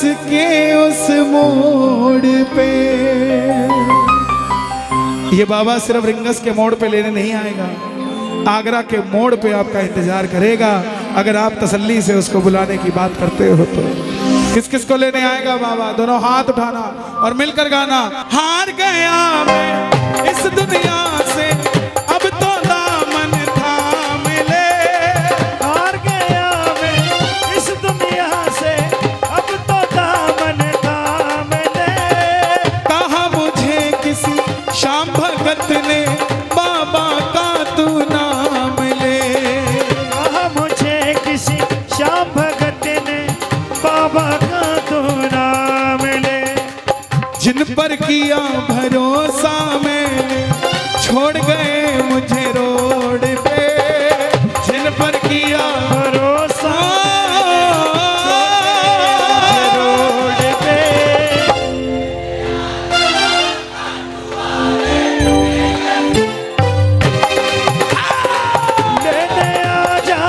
के उस मोड़ पे। ये बाबा सिर्फ रिंगस के मोड़ पे लेने नहीं आएगा, आगरा के मोड़ पे आपका इंतजार करेगा। अगर आप तसल्ली से उसको बुलाने की बात करते हो तो किस किस को लेने आएगा बाबा? दोनों हाथ उठाना और मिलकर गाना। हार गया मैं इस दुनिया से, अब तो दामन थाम ले। हार गया मैं इस दुनिया से, अब तो दामन थाम ले। कहा मुझे किसी शाम भगत ने, बाबा का तू नाम ले। कहा मुझे किसी श्याम भगत ने, बाबा का तू नाम ले। जिन पर किया भरोसा मैंने, छोड़ गए मुझे रोड पे। जिन पर किया भरोसा रोड पे। लेने आजा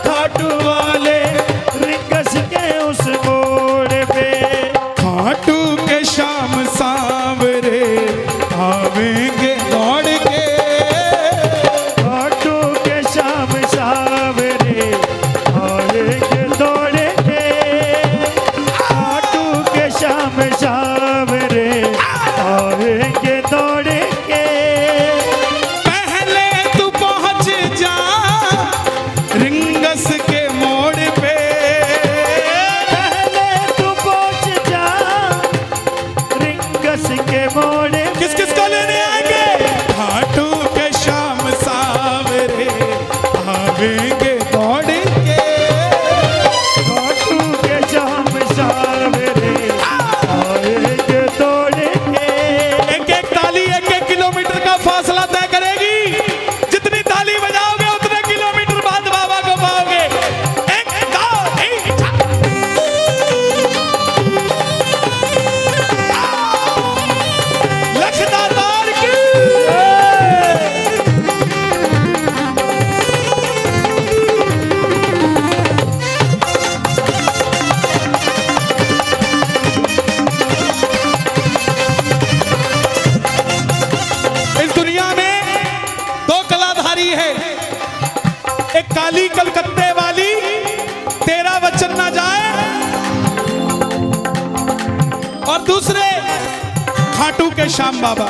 खाटू वाले, रिंगस के उस मोड़ पे। खाटू के शाम सांवरे आवेंगे दौड़ के। खाटू के शाम सावरे आएंगे दौड़ के। खाटू के शाम सावरे आएंगे दौड़ के। पहले तू पहुंच जा रिंगस के मोड़ पे। पहले तू पहुंच जा रिंगस के मोड़ पे। किस किस को लेने आएंगे? खाटू के शाम सांवरे आवेंगे दौड़ के। खाटू के शाम सावरे आएंगे दौड़ के। एक एक ताली 1-1 किलोमीटर का फासला तय करेगी। जितनी ताली बजाओगे उतने किलोमीटर बाद बाबा को पाओगे। 1 2 3 लखदातार की। इस दुनिया में 2 कलाधारी है, एक काली कलकत्ते वाली, तेरा वचन ना जाए, और दूसरे खाटू के श्याम बाबा।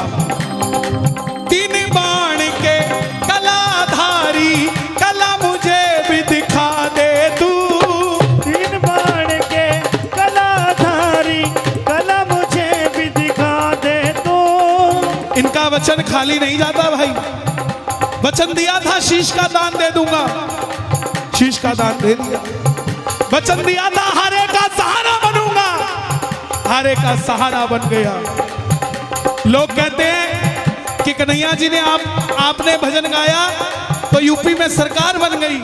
3 बाण के कलाधारी, कला मुझे भी दिखा दे तू। 3 बाण के कलाधारी, कला मुझे भी दिखा दे तू। इनका वचन खाली नहीं जाता भाई। वचन दिया था शीश का दान दे दूंगा, शीश का दान दे दिया। वचन दिया था हारे का सहारा बनूंगा, हारे का सहारा बन गया। लोग कहते हैं कि कन्हैया जी ने आपने भजन गाया तो यूपी में सरकार बन गई।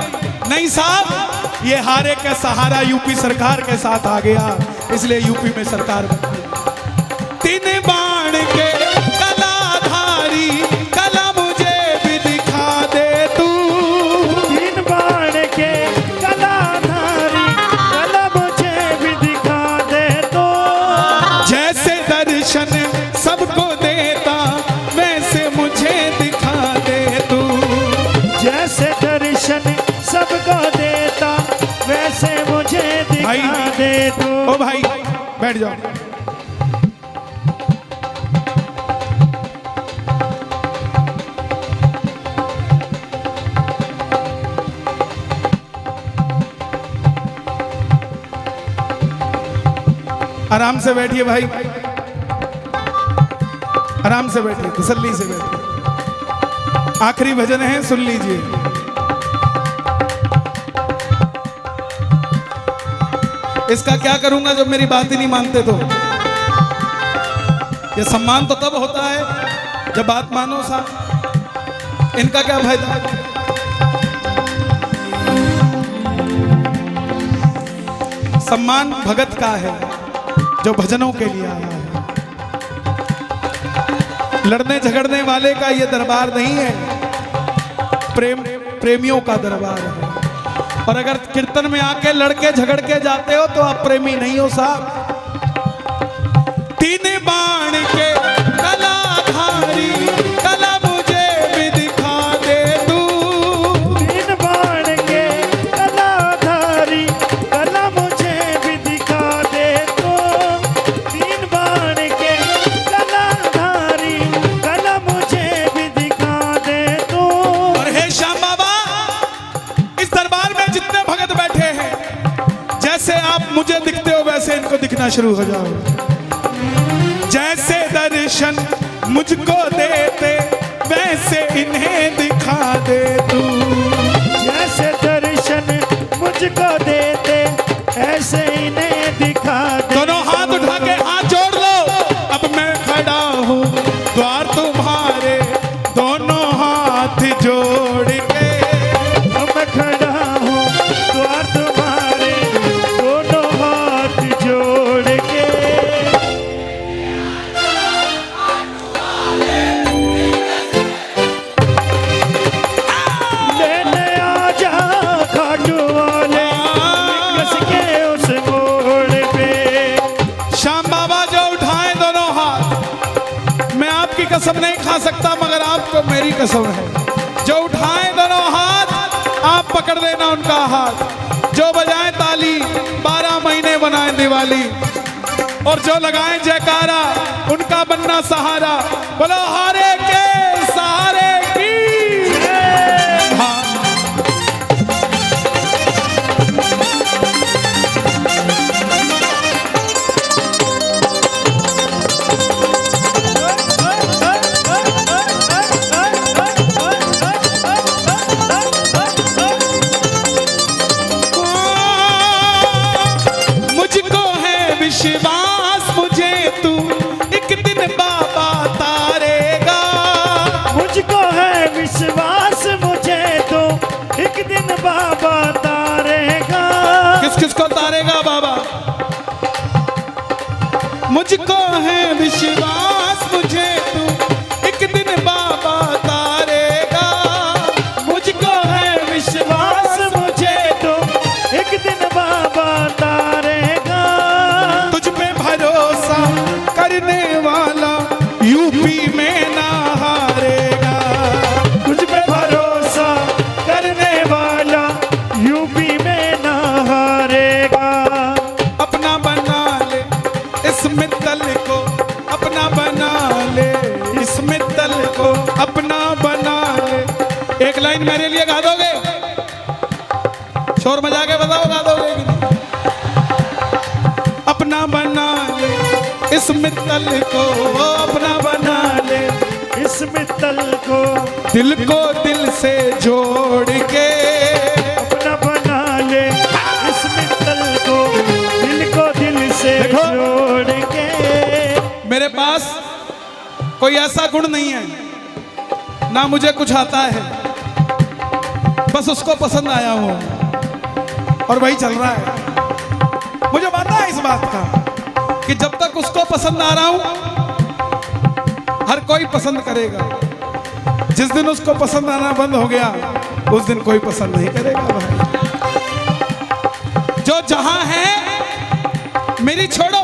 नहीं साहब, ये हारे का सहारा यूपी सरकार के साथ आ गया, इसलिए यूपी में सरकार बन गई। 3 बाण के कलाधारी, कला मुझे भी दिखा दे तू। 3 बाण के कलाधारी, कला मुझे भी दिखा दे तू। जैसे दर्शन सबको देता, वैसे मुझे दिखा दे तू। जैसे दर्शन सबको देता, वैसे मुझे दिखा दे तू। ओ भाई बैठ जाओ। आराम से बैठिए भाई, आराम से बैठिए, तसल्ली से बैठिए। आखिरी भजन है, सुन लीजिए। इसका क्या करूंगा जब मेरी बात ही नहीं मानते तो? ये सम्मान तो तब होता है जब बात मानो साहब। इनका क्या फायदा? सम्मान भगत का है जो भजनों के लिए आया है। लड़ने झगड़ने वाले का ये दरबार नहीं है, प्रेमियों का दरबार है। और अगर कीर्तन में आके लड़के झगड़ के जाते हो तो आप प्रेमी नहीं हो साहब, तीन बाण के कलाधारी कला मुझे भी दिखा दे तू। तीन बाण के कलाधारी कला मुझे भी दिखा दे तू। तीन बाण के कलाधारी कला मुझे भी दिखा दे तू। और हे श्याम बाबा, इस दरबार में जितने भगत बैठे हैं, जैसे आप मुझे दिखते हो वैसे इनको दिखना शुरू हो जाओ। जैसे दर्शन मुझको देते वैसे इन्हें दिखा दे तू। जैसे दर्शन मुझको देते ऐसे इन्हें दिखा दे। दोनों हाथ उठा के हाथ जोड़ लो। अब मैं खड़ा हूँ द्वार तुम्हारे, दोनों हाथ जोड़ के। अब मैं खड़ा हूँ द्वार तुम्हारे, दोनों हाथ जोड़ के। लेने आजा खाटू वाले लिंगस के उस मोड़ पे। श्याम बाबा जो उठाए दोनों हाथ, मैं आपकी कसम नहीं खा सकता मगर आपको मेरी कसम है। जो उठाए दोनों हाथ, आप पकड़ लेना उनका हाथ। जो बजाए ताली 12 महीने बनाए दिवाली, और जो लगाए जयकारा उनका बनना सहारा। बोलो हारे के सहारे की। हाँ। मुझको है विश्वास मुझे तू एक दिन बाबा तारेगा। मुझको है विश्वास मुझे तो एक दिन बाबा तारेगा। किस किस को तारेगा बाबा? मुझको है विश्वास मुझे तू एक दिन बाबा तारेगा। मुझको है विश्वास मुझे तो एक दिन बाबा तारेगा। तुझ पे भरोसा करने वाला यूपी में ना हारेगा। तुझ पे भरोसा करने वाला यूपी में ना हारेगा। अपना बना ले इस मित्तल को, अपना बना ले इस मित्तल को, अपना बना ले। एक लाइन मेरे लिए गा दोगे? शोर मचा के बताओ, गा दोगे कि नहीं? अपना बना ले इस मित्तल को, अपना बना ले इस मित्तल को दिल को दिल से जोड़ के। अपना बना ले इस मित्तल को दिल से देखो। जोड़ के। मेरे पास कोई ऐसा गुण नहीं है, ना मुझे कुछ आता है, बस उसको पसंद आया हूं और वही चल रहा है। मुझे पता है इस बात का कि जब तक उसको पसंद आ रहा हूं हर कोई पसंद करेगा। जिस दिन उसको पसंद आना बंद हो गया उस दिन कोई पसंद नहीं करेगा भाई। जो जहां है मेरी छोड़ो,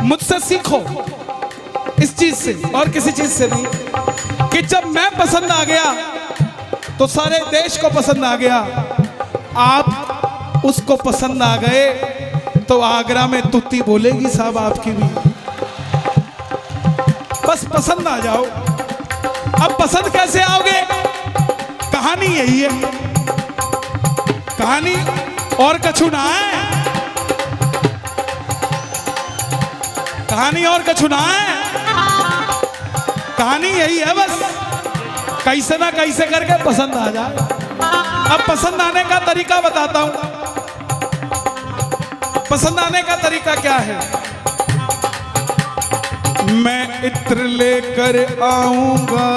मुझसे सीखो इस चीज से और किसी चीज से नहीं, कि जब मैं पसंद आ गया तो सारे देश को पसंद आ गया। आप उसको पसंद आ गए तो आगरा में तुत्ती बोलेगी साहब आपकी भी। बस पसंद आ जाओ। अब पसंद कैसे आओगे? कहानी यही है। कहानी और कछु ना है, कहानी और कछु ना है। कहानी यही है बस, कैसे ना कैसे करके पसंद आ जाए। अब पसंद आने का तरीका बताता हूं। पसंद आने का तरीका क्या है? मैं इत्र लेकर आऊंगा,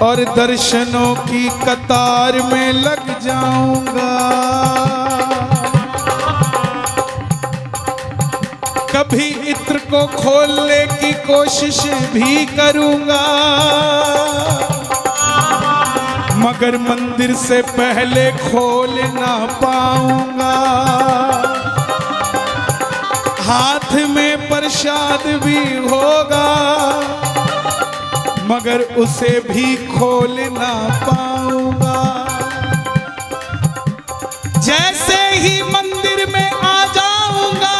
और दर्शनों की कतार में लग जाऊंगा। कभी इत्र को खोलने की कोशिश भी करूंगा, मगर मंदिर से पहले खोल ना पाऊंगा। हाथ में प्रसाद भी होगा मगर उसे भी खोल ना पाऊंगा। जैसे ही मंदिर में आ जाऊंगा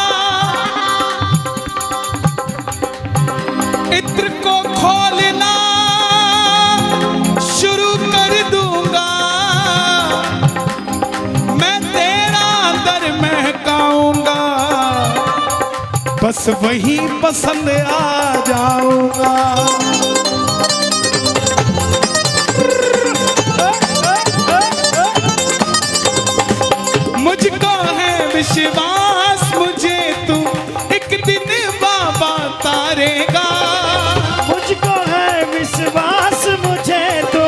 इत्र को खोलना शुरू कर दूंगा। मैं तेरा अंदर महकाऊंगा बस वही पसंद आ जाऊंगा। मुझको है विश्वास मुझे तू एक दिन बाबा तारेगा। मुझको है विश्वास मुझे तो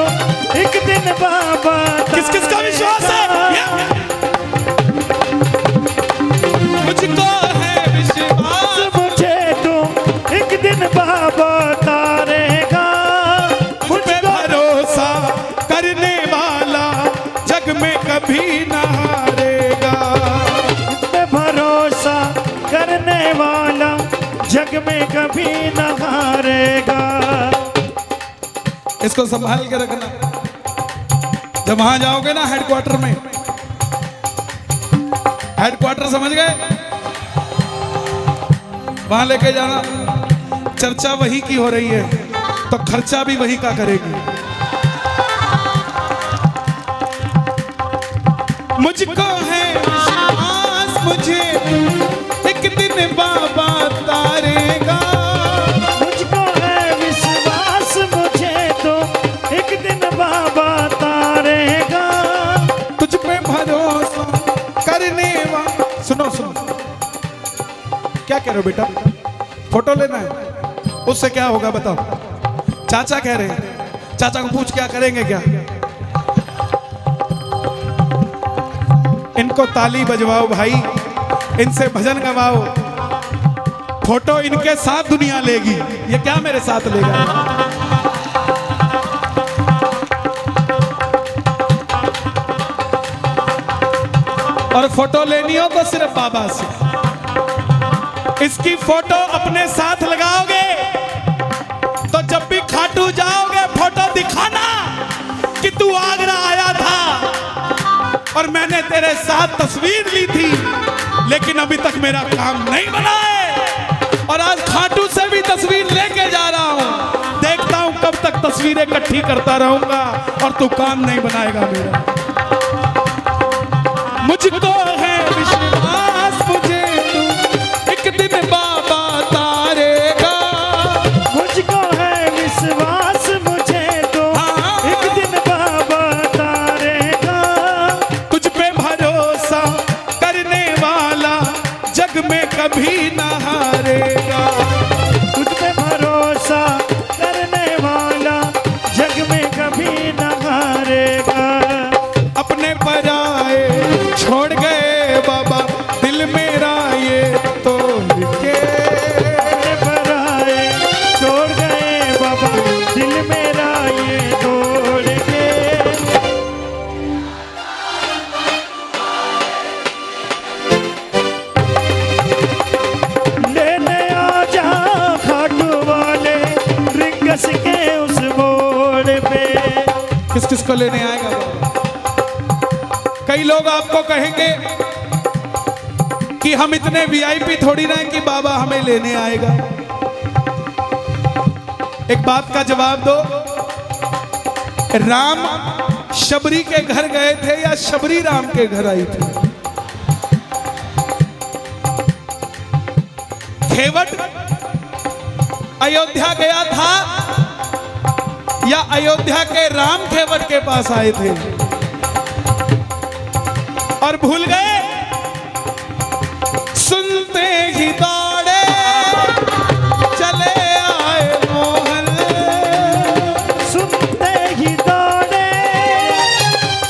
एक दिन बाबा किस किस का विश्वास है? मुझको है विश्वास मुझे तो एक दिन बाबा तारेगा। मुझ पे भरोसा करने वाला जग में कभी न हारेगा। मुझ पे भरोसा करने वाला जग में कभी न हारेगा। इसको संभाल के रखना। जब वहां जाओगे ना हेडक्वार्टर में, हेडक्वार्टर समझ गए, वहां लेके जाना। चर्चा वही की हो रही है तो खर्चा भी वही का करेगी। मुझको है विश्वास मुझे एक दिन बाबा तारेगा। मुझको है विश्वास मुझे तो एक दिन बाबा तारेगा। तुझ पे भरोसा करने वाला। सुनो सुनो, क्या कह रहे हो बेटा? फोटो लेना है, उससे क्या होगा बताओ? चाचा कह रहे हैं, चाचा को पूछ क्या करेंगे क्या? इनको ताली बजवाओ भाई, इनसे भजन गवाओ। फोटो इनके साथ दुनिया लेगी, ये क्या मेरे साथ लेगा? और फोटो लेनी हो तो सिर्फ बाबा से। इसकी फोटो अपने साथ लगाओगे तो जब भी खाटू जाओगे फोटो दिखाना कि तू आगरा आया था और मैंने तेरे साथ तस्वीर ली थी, लेकिन अभी तक मेरा काम नहीं बना है और आज खाटू से भी तस्वीर लेके जा रहा हूं। देखता हूं कब तक तस्वीरें इकट्ठी करता रहूंगा और तू काम नहीं बनाएगा मेरा। मुझको है विश्वास मुझे तू एक दिन बाबा तारेगा। मुझको है विश्वास मुझे तो एक दिन बाबा तारेगा। तुझ पे भरोसा करने वाला जग में कभी न हारेगा। तुझ पे भरोसा करने वाला जग में कभी न हारेगा। अपने पराए छोड़ गए बाबा दिल मेरा ये तोड़ के। पराए छोड़ गए बाबा दिल मेरा ये तोड़ के। लेने आ जा खाटू वाले रिंगस के उस मोड़ पे। किस किस को लेने आएगा बाबा? कई लोग आपको कहेंगे कि हम इतने वीआईपी थोड़ी ना हैं कि बाबा हमें लेने आएगा। एक बात का जवाब दो, राम शबरी के घर गए थे या शबरी राम के घर आई थी? खेवट अयोध्या गया था या अयोध्या के राम खेवट के पास आए थे और भूल गए? सुनते ही दौड़े चले आए मोहन। सुनते ही दौड़े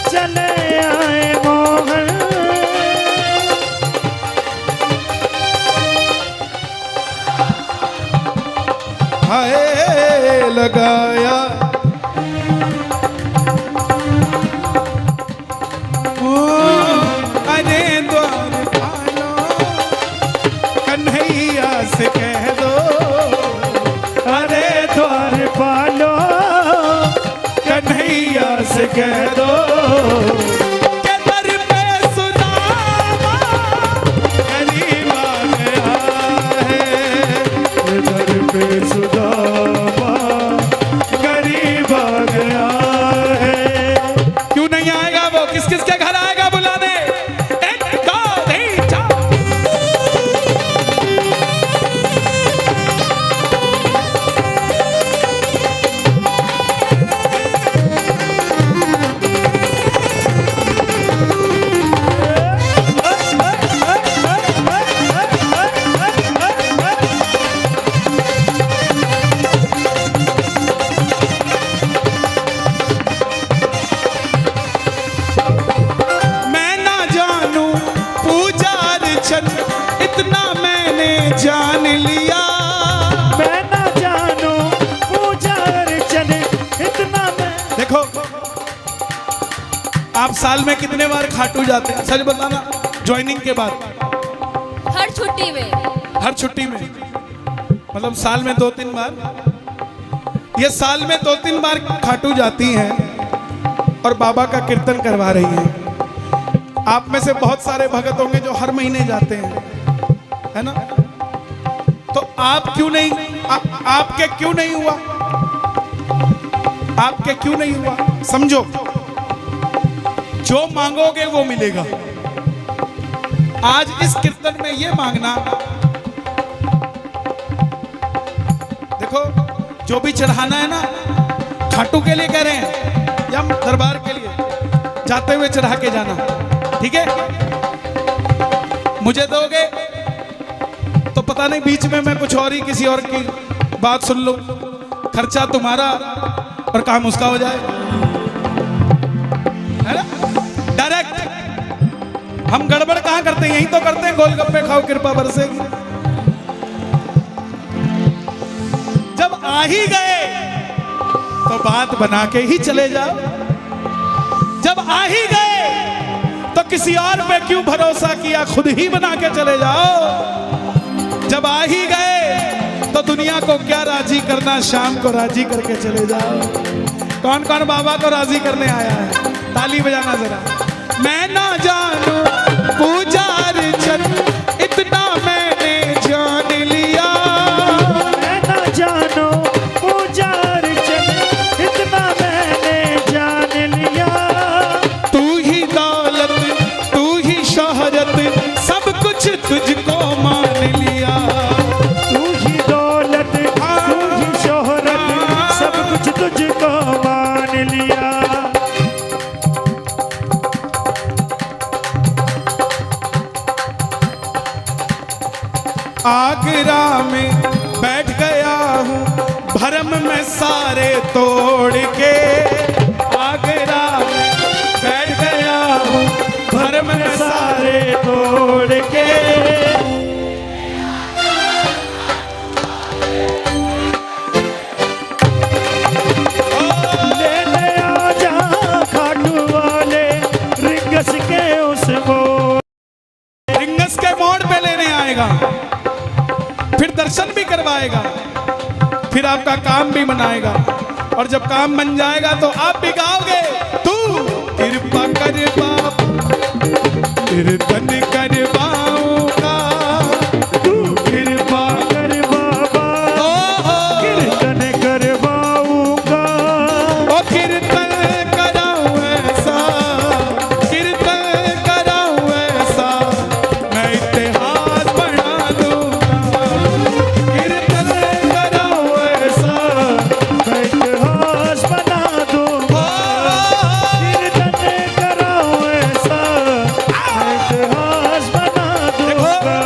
चले आए मोहन। हाय लगाया साल में कितने बार खाटू जाते हैं? सच बताना। ज्वाइनिंग के बाद हर छुट्टी में। हर छुट्टी में मतलब साल में 2-3 बार। ये साल में 2-3 बार खाटू जाती हैं और बाबा का कीर्तन करवा रही हैं। आप में से बहुत सारे भगत होंगे जो हर महीने जाते हैं, है ना? तो आप क्यों नहीं, आपके क्यों नहीं हुआ? आपके क्यों नहीं हुआ? समझो, जो मांगोगे वो मिलेगा। आज इस कीर्तन में ये मांगना, देखो जो भी चढ़ाना है ना, खाटू के लिए कह रहे हैं या दरबार के लिए, जाते हुए चढ़ा के जाना, ठीक है? मुझे दोगे तो पता नहीं बीच में मैं कुछ और ही किसी और की बात सुन लूं, खर्चा तुम्हारा और काम उसका हो जाए, है ना? डायरेक्ट हम गड़बड़ कहां करते हैं? यही तो करते हैं, गोलगप्पे खाओ कृपा बरसेगी। जब आ ही गए तो बात बना के ही चले जाओ। जब आ ही गए तो किसी और पे क्यों भरोसा किया, खुद ही बना के चले जाओ। जब आ ही गए तो दुनिया को क्या राजी करना, शाम को राजी करके चले जाओ। कौन कौन बाबा को राजी करने आया है? ताली बजाना जरा। मैं ना जानू पूजा अर्चन, इतना मैंने जान लिया। मैं ना जानो पूजा अर्चन, इतना मैंने जान लिया। तू ही दौलत, तू ही शोहरत, सब कुछ तुझको मान लिया। तू ही दौलत, तू ही शोहरत, सब कुछ तुझको मान लिया। आगरा में बैठ गया हूँ भरम में सारे तोड़ के। आगरा में बैठ गया हूँ भरम में सारे तोड़ के। लेने आजा खाटू वाले रिंगस के उस मोड़। रिंगस के मोड़ पे लेने आएगा, फिर दर्शन भी करवाएगा, फिर आपका काम भी बनाएगा। और जब काम बन जाएगा तो आप भी गाओगे, तू कृपा कर बाबा कीर्तन करवाऊंगा। तू कृपा कर बाबा कीर्तन करवाऊंगा। ओ कीर्तन कराऊं ऐसा, कीर्तन कराऊं ऐसा, मैं इतिहास बना दूंगा। कीर्तन कराऊं ऐसा, मैं इतिहास बना दूंगा। कीर्तन कराऊं ऐसा, मैं इतिहास बना दूंगा।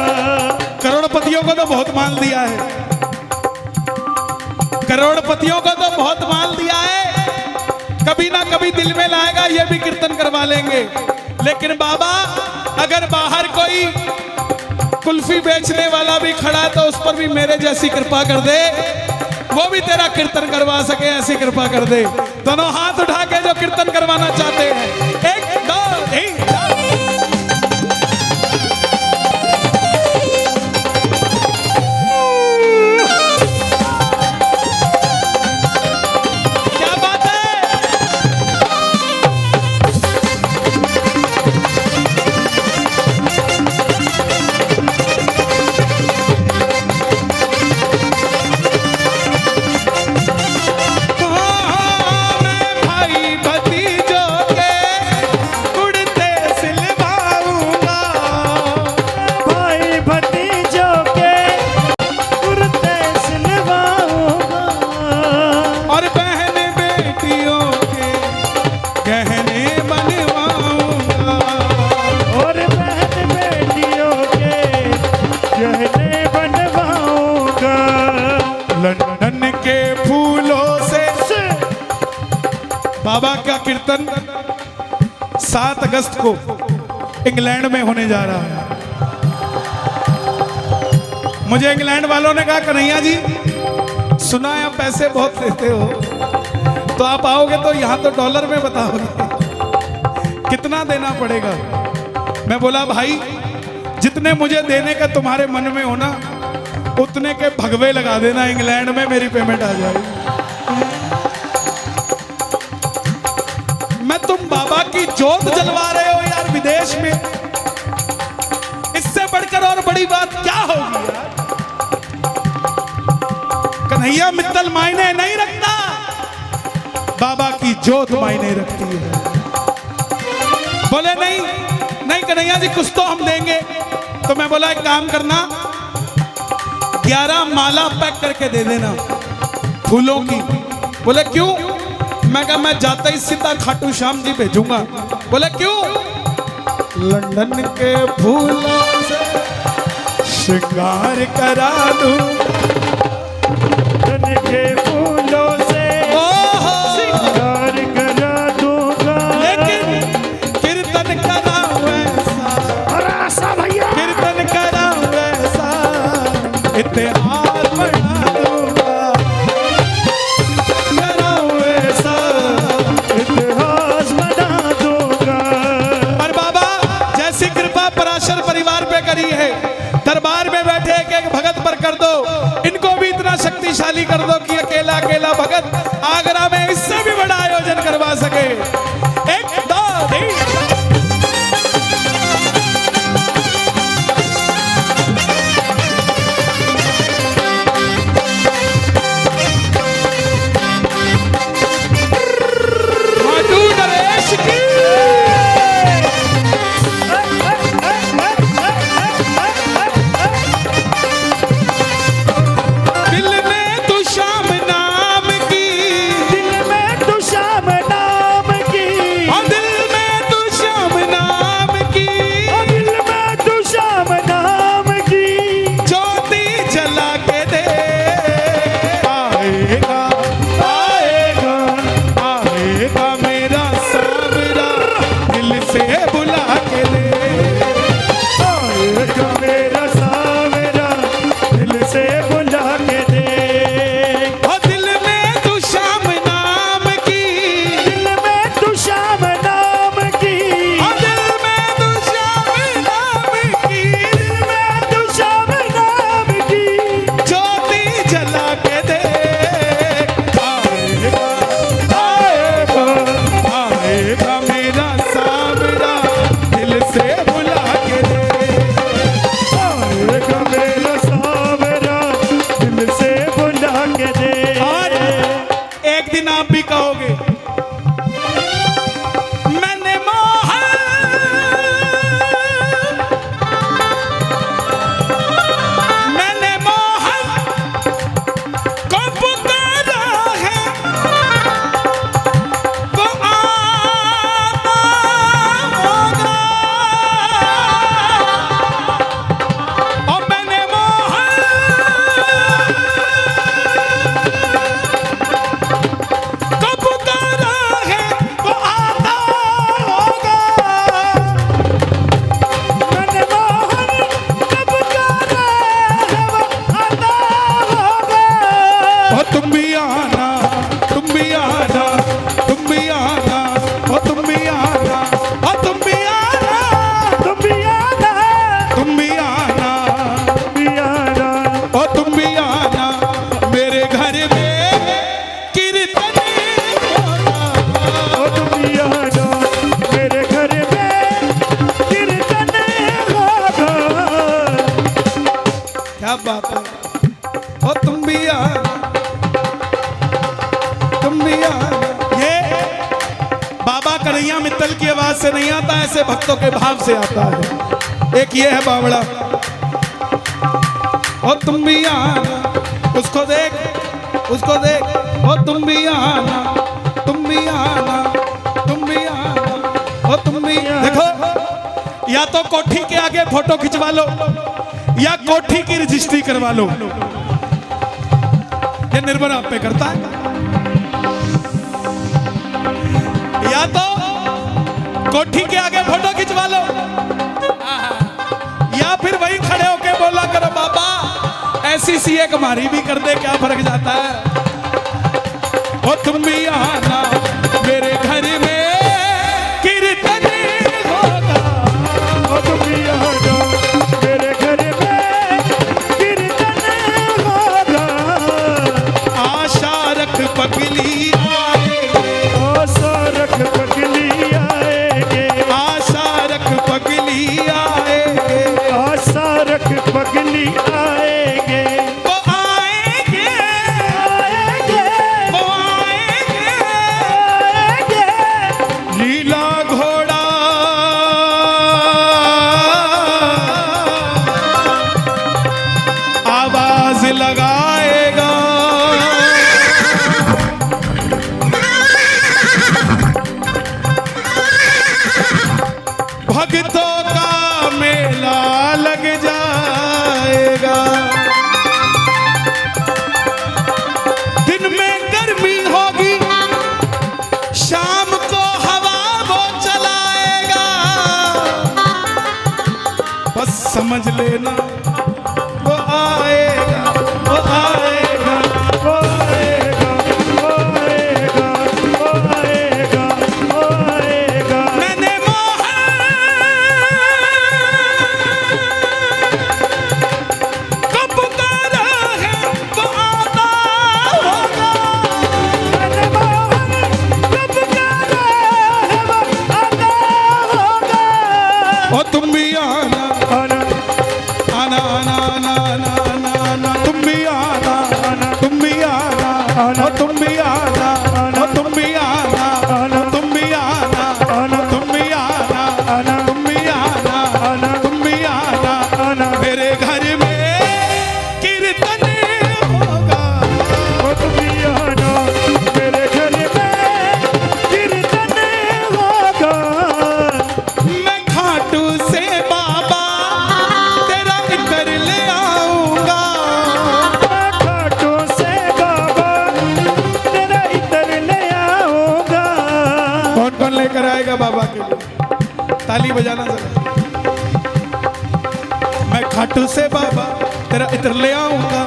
करोड़पतियों को तो बहुत माल दिया है, करोड़पतियों को तो बहुत माल दिया है। कभी ना कभी दिल में लाएगा ये भी कीर्तन करवा लेंगे। लेकिन बाबा अगर बाहर कोई कुल्फी बेचने वाला भी खड़ा तो उस पर भी मेरे जैसी कृपा कर दे, वो भी तेरा कीर्तन करवा सके, ऐसी कृपा कर दे। दोनों हाथ उठा के जो कीर्तन करवाना चाहते हैं, 1 2 3 क्या बात है? मैं भाई भतीजों के उड़ते सिलवाऊंगा। भाई भतीजों के कुर्ते सिलवाऊंगा। और बहन बेटियों के गहने बनवाऊंगा। और बहन बेटियों के गहने बनवाऊंगा। लंदन के फूलों से बाबा का कीर्तन 7 अगस्त को इंग्लैंड में होने जा रहा है। मुझे इंग्लैंड वालों ने कहा, कन्हैया जी सुना है आप पैसे बहुत लेते हो, तो आप आओगे तो यहाँ तो डॉलर में बताओगे। कितना देना पड़ेगा? मैं बोला भाई जितने मुझे देने का तुम्हारे मन में हो ना, उतने के भगवे लगा देना, इंग्लैंड में मेरी पेमेंट आ जाएगी। मैं तुम बाबा की जोत जलवा रहे हो यार विदेश में, इससे बढ़कर और बड़ी बात क्या होगी यार? कन्हैया मित्तल मायने नहीं रखता, बाबा की जोत मायने रखती है। बोले नहीं नहीं कन्हैया जी कुछ तो हम देंगे। तो मैं बोला एक काम करना, 11 माला पैक करके दे देना फूलों की। बोले क्यों? मैं कहा मैं जाता ही सीधा खाटू श्याम जी भेजूंगा। बोले क्यों? लंदन के फूलों से श्रृंगार करा दूं, लंदन के फूलों से श्रृंगार करा दूंगा। लेकिन कीर्तन करा वैसा, अरे ऐसा भैया कीर्तन करा वैसा, इतिहास बना दूंगा, करा वैसा, इतिहास बना दूंगा। पर बाबा जैसी कृपा पराशर परिवार पे करी है, दरबार में बैठे एक एक भगत पर कर दो, इनको भी इतना शक्तिशाली कर दो कि अकेला अकेला भगत आगरा में इससे भी बड़ा आयोजन करवा सके। एक दो तीन मधु नरेश की दिल में तू शाम नाम की, दिल में तू श्याम नाम की, और दिल में तू शाम नाम की, और दिल में तू श्याम नाम की। ज्योति जला के दे, आएगा आएगा आएगा मेरा सावरा, दिल से बुला के दे। आएगा मेरा सावरा, दिल से बुला के दे। और दिल में तू शाम नाम की, दिल में तू श्याम नाम की, और दिल में तू शाम नाम की, दिल में तू श्याम नाम की। ज्योति जला के दे। आएगा आएगा आएगा मेरा सावरा, दिल से बुला के दे। आएगा मेरा सावरा, दिल से बुला के दे। और एक दिन आप भी कहोगे मैंने मोहन को पुकारा है, वो आना होगा। और मैंने मोहन को पुकारा है, वो आता होगा। मैंने मोहन को पुकारा है, वो आता होगा। और तुम भी आना, तुम भी आना, तुम भी आना, और तुम भी आना, और तुम भी आना, तुम भी आना, तुम भी आना, भी आना। और तुम भी आना मेरे घर में कीर्तन होगा। ओ तुम भी आना, मेरे घर में कीर्तन होगा। क्या बात है? और तुम भी आना, तुम भी आना। ये बाबा कन्हैया मित्तल की आवाज से नहीं आता, ऐसे भक्तों के भाव से आता है। एक ये है बावड़ा, और तुम भी आना, उसको देख, उसको देख, और तुम भी आना, तुम भी आना, तुम भी आना, और तुम भी देखो, या तो कोठी के आगे फोटो खिंचवा लो, या कोठी की रजिस्ट्री करवा लो। ये निर्भर आप पे करता है। या तो कोठी के आगे फोटो खिंचवा लो, या फिर वहीं खड़े होके बोला करो बाबा ऐसी सी एक हमारी भी कर दे, क्या फर्क जाता है। और तुम भी आना मेरे घर में कीर्तन पगली आएगे, आशा रख पगली आएगे, आशा रख पगली आएगे, आशा रख पगली आएगे, वो आएंगे, आएगे, वो आएंगे, आएगे, लीला घोड़ा आवाज लगाएगा, भक्तों का मेला लग जाएगा। दिन में गर्मी होगी, शाम को हवा वो चलाएगा, बस समझ लेना वो आएगा, वो आएगा। वो आएगा, वो आएगा, वो आएगा, वो आएगा, मैंने कब पुकारा है वो आता होगा, मैंने मोहन कब जाना है वो आता होगा। और तुम भी आना, आना, आना आना आना आना आना आना, तुम भी आना, तुम भी आना, और तुम भी आना, और तुम भी आना, तुम भी आना, तुम भी आना, तुम भी आना, तुम भी आना, आना, मेरे घर में कीर्तन होगा, वो तुम भी आना, मेरे घर में कीर्तन होगा। मैं खाटू से बाबा तेरा इतर ले आऊंगा, मैं खाटू से बाबा तेरा इतर ले आऊंगा। कौन कौन लेकर आएगा बाबा के लिए? ताली बजाना जरा। मैं खाटू से बाबा तेरा इतर ले आऊंगा,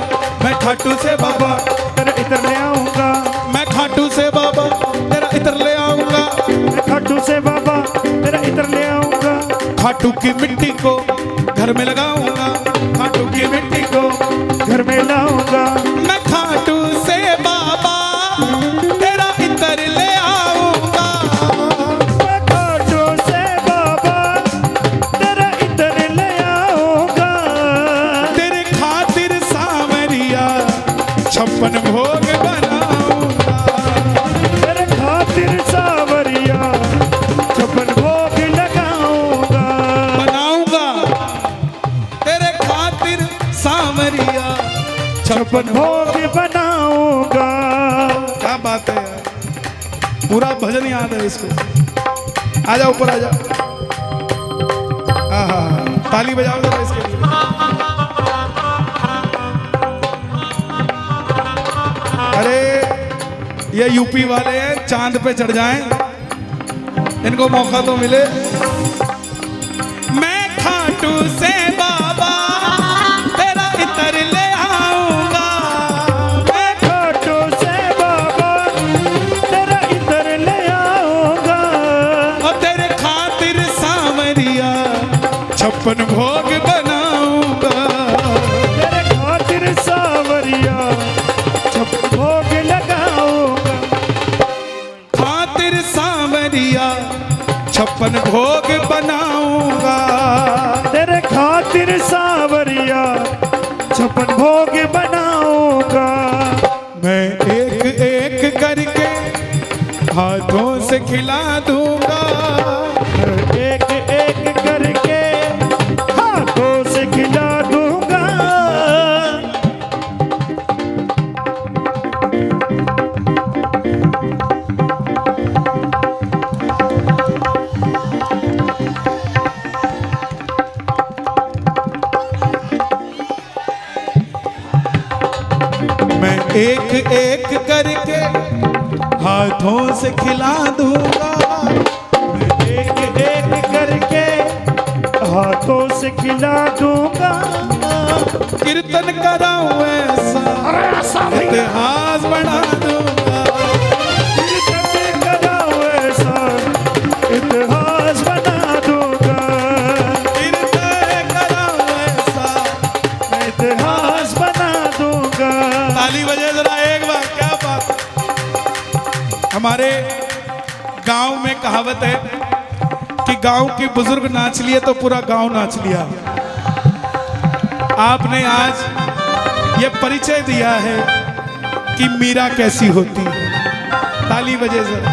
मैं खाटू से बाबा, तेरा इतर ले आऊंगा, मैं खाटू से बाबा तेरा इतर ले आऊंगा, मैं खाटू से बाबा तेरा इतर ले आऊंगा। खाटू की मिट्टी को घर में लगाऊंगा, खाटू की मिट्टी को घर में लाऊंगा, मैं खाटू से बाबा तेरा इतर ले आऊंगा, मैं खाटू से बाबा तेरा इतर ले आऊंगा। तेरे खातिर सांवरिया 56 भोग बनाऊंगा, तेरे खातिर सावरिया 56 भोग लगाऊंगा। बनाऊंगा तेरे खातिर सांवरिया 56 भोग बनाऊंगा। क्या बात है यार, पूरा भजन याद है इसको। आ जाओ ऊपर आ जाओ, आहा, ताली बजाओ जरा इसके लिए। अरे ये यूपी वाले हैं, चांद पे चढ़ जाएं, इनको मौका तो मिले। मैं खाटू से बाबा तेरा इतर ले आऊंगा, मैं खाटू से बाबा तेरा इतर ले आऊंगा। और तेरे खातिर सांवरिया 56 भोग बनाऊंगा, तेरे खातिर सावरिया 56 भोग लगाऊंगा। खातिर सांवरिया 56 भोग बनाऊंगा, तेरे खातिर सावरिया 56 भोग बनाऊंगा। मैं एक एक करके हाथों से खिला दूंगा, एक एक करके हाथों से खिला दूंगा। मैं एक एक करके हाथों से खिला दूंगा, एक एक करके हाथों से खिला दूंगा। कीर्तन कराऊं ऐसा इतिहास बना दूंगा, कीर्तन कराऊं ऐसा इतिहास बना दूंगा। कीर्तन कराऊं ऐसा। मैं इतिहास बना दूंगा। ताली बजे जरा एक बार, क्या बात। हमारे गांव में कहावत है कि गांव के बुजुर्ग नाच लिए तो पूरा गांव नाच लिया। आपने आज ये परिचय दिया है कि मीरा कैसी होती। ताली बजे जरा।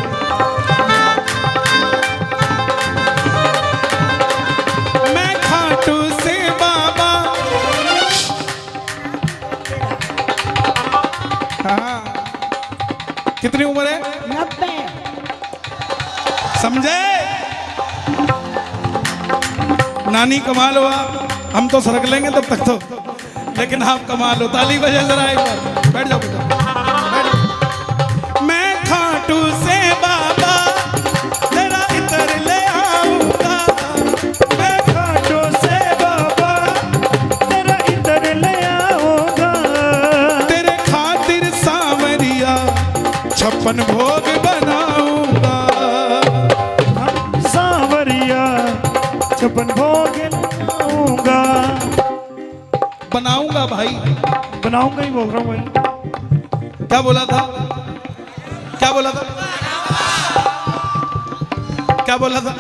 मैं खाटू से बाबा, हाँ कितनी उम्र है? 90। समझे? नानी कमाल हो आप, हम तो सरक लेंगे तब तक तो, लेकिन आप कमाल हो। ताली बजे जरा एक बार। बैठ जाओ बैठ जाओ। मैं खाटू से बाबा तेरा इतर ले आऊंगा। मैं खाटू से बाबा तेरा इधर ले आऊंगा। तेरे खातिर सांवरिया 56 भोग बनाऊंगा। सांवरिया 56 भोग लाऊंगा। बनाऊंगा भाई। बनाऊंगा ही बोल रहा हूँ भाई। क्या बोला था? क्या बोला था? क्या बोला था?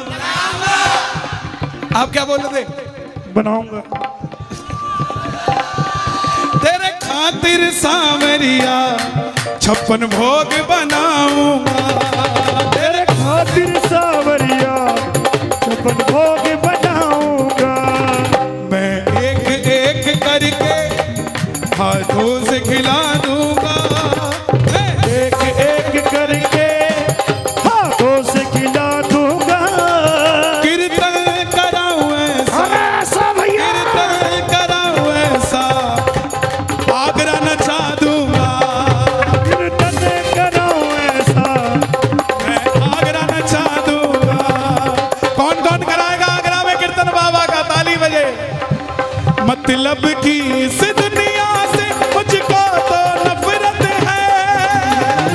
आप क्या बोल रहे थे? बनाऊंगा। तेरे खातिर सांवरिया 56 भोग बनाऊंगा। तेरे खातिर सांवरिया 56 भोग बनाऊंगा। मैं एक एक करके हाथों से खिला दूंगा। एक एक करके हाथों से खिला दूंगा। कीर्तन कराऊं ऐसा, ऐसा भैया कीर्तन कराऊं ऐसा, आगरा नचा दूंगा। कीर्तन कराऊं ऐसा। मैं आगरा नचा दूंगा। कौन कौन कराएगा आगरा में कीर्तन बाबा का? ताली बजे। मतलब की इस दुनिया से मुझको तो नफरत है।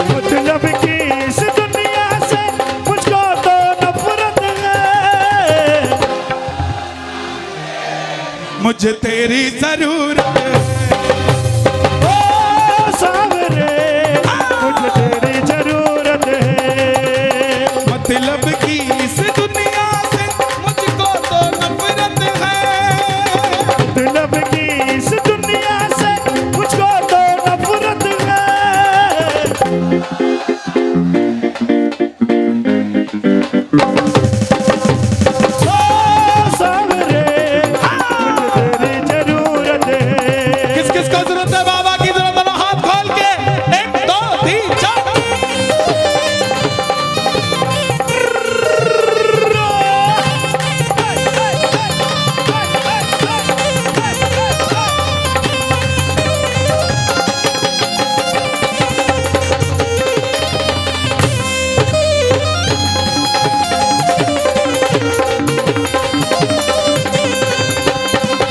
मतलब कि इस दुनिया से मुझको तो नफरत है। मुझे तेरी जरूरत है। ओ सांवरे मुझे तेरी जरूरत है। मतलब की इस दुनिया से मुझको तो नफरत है। मतलब कि इस दुनिया से मुझको तो नफरत है। ओ सांवरे मुझे तेरी जरूरत है। किस किस को जरूरत है बाबा की? जरूरत है हाथ खोल के। 1 2 3 4।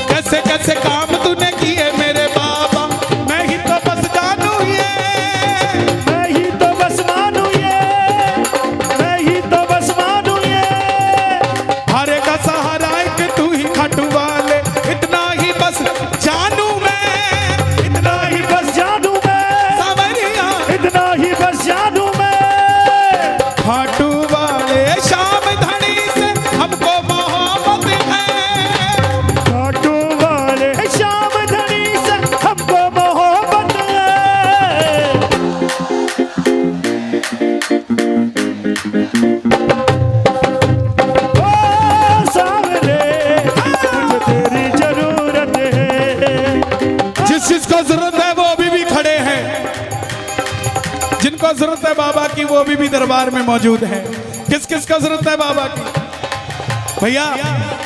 कैसे कैसे काम तूने किए मेरे बाबा, मैं ही तो बस जानू ये। मैं ही तो बस मानूं ये। मैं ही तो बस मानूं ये। हारे का सहारा एक तू ही खाटू वाले, इतना ही बस जानू मैं। इतना ही बस जानू मैं। सांवरिया इतना ही बस जानू मैं। खाटू वाले शाम धनी से हमको मोहब्बत है। खाटू वाले श्याम धनी से हमको मोहब्बत है। ओ सांवरे मुझे तेरी जरूरत है। जिस जिसको जरूरत है वो अभी भी खड़े हैं। जिनको जरूरत है बाबा की वो अभी भी दरबार में मौजूद है। किस किस को जरूरत है बाबा की? भैया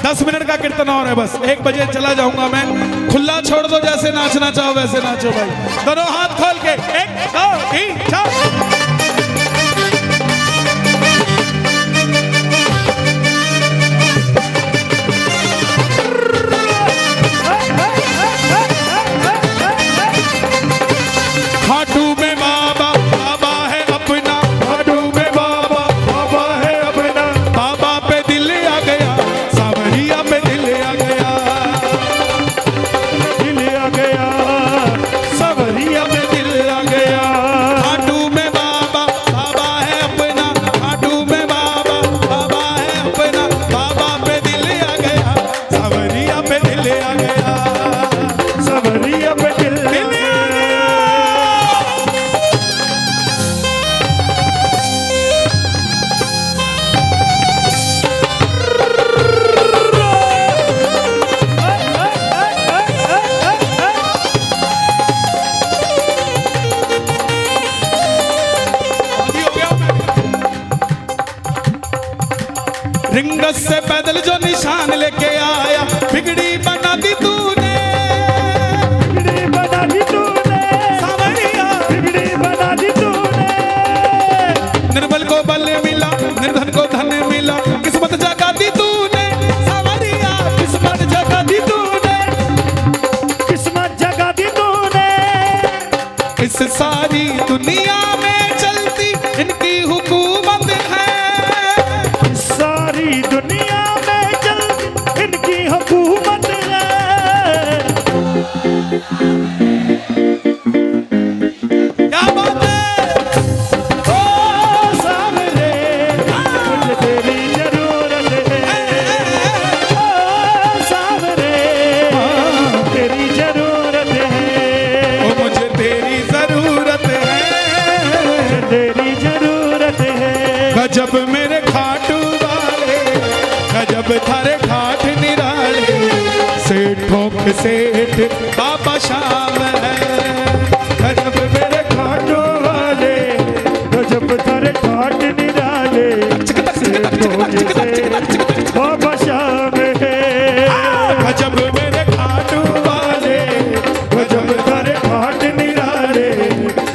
10 मिनट का कीर्तन और है बस। 1 बजे चला जाऊंगा मैं। खुला छोड़ दो, जैसे नाचना चाहो वैसे नाचो भाई। दोनों हाथ खोल के 1 2 3 4। खाटू में बाबा, बाबा है अपना। खाटू में बाबा, बाबा है अपना। बाबा पे दिल आ गया, सांवरिया पे दिल आ गया। दिल आ गया सांवरिया पे दिल आ गया। खाटू में बाबा, रिंगस से पैदल जो निशान लेके आया, बिगड़ी बना दी तूने, बिगड़ी बना दी तूने, सावरिया बिगड़ी बना दी तूने। निर्बल को बल मिला, निर्धन को धन मिला, किस्मत जगा दी तूने, सावरिया किस्मत जगा दी तूने, किस्मत जगा दी तूने। इस सारी दुनिया में चलती इनकी हुकूमत है, सारी दुनिया में चल इनकी हुकूमत है। क्या बात है। ओ सावरे मुझे तेरी जरूरत है, ओ सावरे तेरी जरूरत है, ओ मुझे तेरी जरूरत है, तेरी जरूरत है। गजब मेरे खाटू वाले, गजब थारे खाट निराले, सेठों के सेठ बाबा शाम है, गजब मेरे खाटो वाले गजब थारे खाट निराले, सेठों जैसे बाबा शाम है। गजब मेरे खाटू वाले, गजब थारे खाट निराले,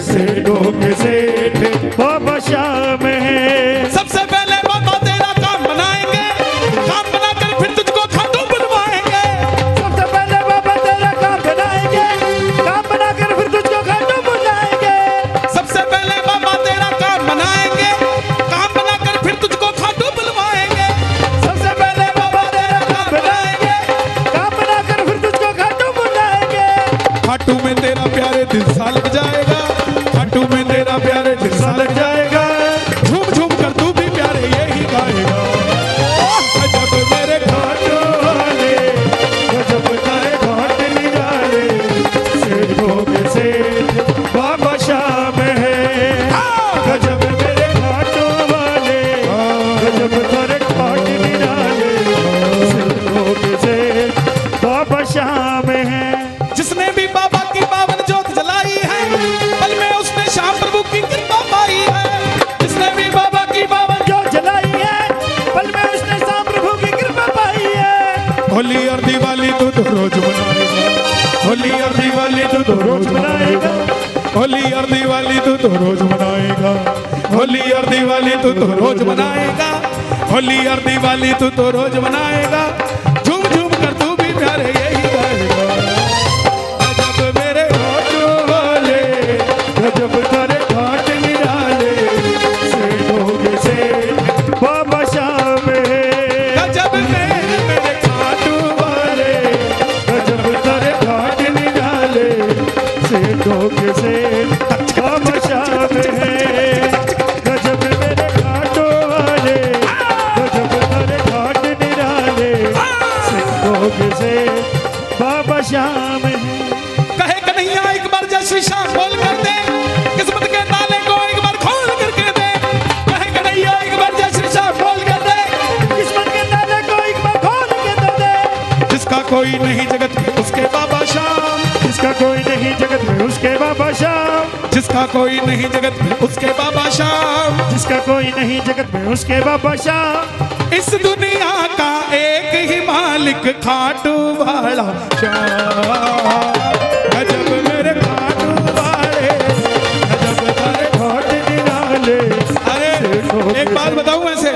सेठों के सेठ बाबा शाम है। सबसे पहले बाबा तेरा काम बनाएंगे, काम बनाकर फिर तुझको खाटू बुलवाएंगे, सबसे पहले बाबा तेरा काम बनाएंगे, काम बनाकर फिर तुझको खाटू बुलाएंगे। सबसे पहले बाबा तेरा काम बनाएंगे, काम बनाकर फिर तुझको खाटू बुलवाएंगे, सबसे पहले बाबा तेरा काम बनाएंगे, काम बनाकर फिर तुझको खाटू बुलाएंगे। खाटू में तेरा प्यारे दिल सा लग जाएगा, खाटू में तेरा प्यारे दिल सा लग जाएगा, झूम झूम कर तू भी प्यारे यही गाएगा, गजब मेरे खाटू वाले गजब थारे खाट निराले, सेठों के सेठ बाबा शाम है। गजब मेरे खाटू वाले गजब थारे खाट निराले, सेठों के सेठ बाबा शाम है। जिसने भी बाबा की पावन ज्योत जलाई है, पल में उसने श्याम प्रभु की कृपा पाई है, जिसने भी बाबा की पावन जो जलाई है पल में उसने शाम प्रभु की कृपा पाई है। होली और दिवाली तू तो रोज मनाएगा, होली और दिवाली तू तो रोज मनाएगा, होली और दिवाली तू तो रोज मनाएगा, होली और दिवाली तू तो रोज मनाएगा, होली और दिवाली तू तो रोज मनाएगा, झूम झूम कर तू भी प्यारे यही गाएगा, गजब मेरे खाटू वाले गजब थारे खाट निराले, सेठों के सेठ बाबा शाम है। गजब मेरे खाटू वाले गजब थारे खाट निराले, सेठों के सेठ बाबा शाम है। गजब मेरे खाटो वाले गजब थारे खाट निराले, सेठों के सेठ बाबा शाम है। कहे कन्हैया एक बार जय श्री श्याम बोल कर दे, किस्मत के ताले को एक बार खोल करके दे, कहे कन्हैया एक बार जय श्री श्याम बोल कर दे, किस्मत के ताले को एक बार खोल के तो दे। जिसका कोई नहीं जगत में उसके बाबा श्याम, जिसका कोई नहीं जगत में उसके बाबा श्याम, जिसका कोई नहीं जगत में उसके बाबा श्याम, जिसका कोई नहीं जगत में उसके बाबा श्याम। इस दुनिया का एक ही मालिक खाटू वाला श्याम, गजब मेरे खाटू वाले गजब थारे खाट निराले। अरे एक बात बताऊं ऐसे,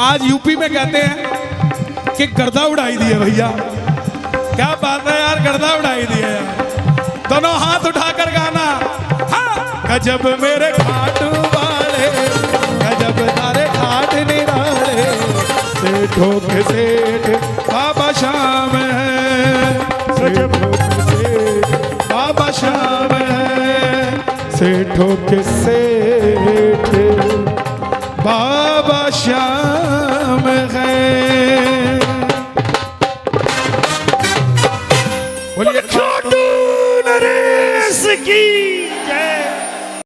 आज यूपी में कहते हैं कि गर्दा उड़ाई दी है भैया, क्या बात है यार, गर्दा उड़ाई दी है यार, दोनों हाथ उठाकर गाना, हाँ गजब मेरे खाटू वाले गजब तारे खाट निराले, सेठों के सेठ बाबा श्याम है, सेठों के सेठ बाबा श्याम है, सेठों के सेठ बाबा श्याम है। बोलिए खाटू नरेश की